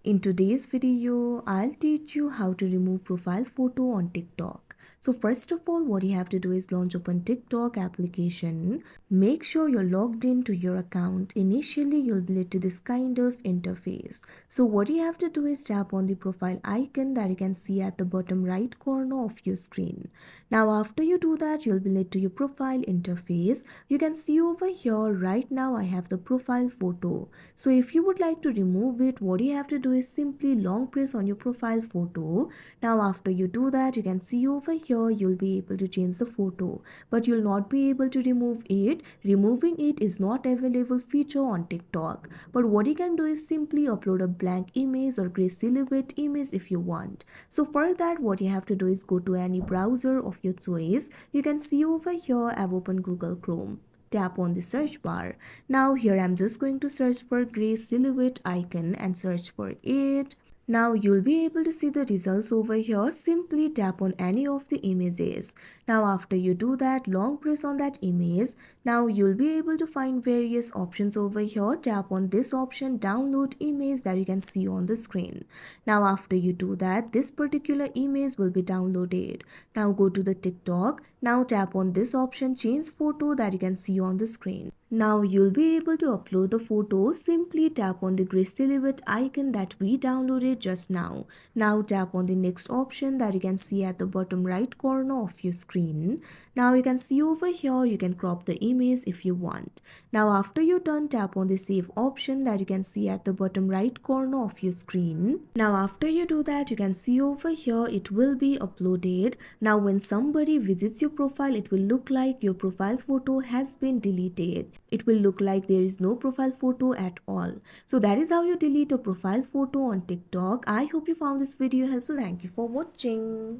In today's video, I'll teach you how to remove profile photo on TikTok. So first of all, what you have to do is launch open TikTok application. Make sure you're logged into your account. Initially, you'll be led to this kind of interface. So what you have to do is tap on the profile icon that you can see at the bottom right corner of your screen. Now after you do that, you'll be led to your profile interface. You can see over here right now I have the profile photo. So if you would like to remove it, what you have to do is simply long press on your profile photo. Now after you do that, you can see over here you'll be able to change the photo, but you'll not be able to remove it. Removing it is not available feature on TikTok, but what you can do is simply upload a blank image or gray silhouette image if you want. So for that, what you have to do is go to any browser of your choice. You can see over here I've opened Google Chrome. Tap on the search bar. Now here I'm just going to search for gray silhouette icon and search for it. Now you'll be able to see the results over here. Simply tap on any of the images. Now after you do that, long press on that image. Now you'll be able to find various options over here. Tap on this option, download image, that you can see on the screen. Now after you do that, this particular image will be downloaded. Now go to the TikTok. Now tap on this option, change photo, that you can see on the screen. Now you'll be able to upload the photo. Simply tap on the gray silhouette icon that we downloaded just now. Now tap on the next option that you can see at the bottom right corner of your screen. Now you can see over here you can crop the image if you want. Now after you're done, tap on the save option that you can see at the bottom right corner of your screen. Now after you do that, you can see over here it will be uploaded. Now when somebody visits your profile, it will look like your profile photo has been deleted. It will look like there is no profile photo at all. So that is how you delete a profile photo on TikTok. I hope you found this video helpful. Thank you for watching.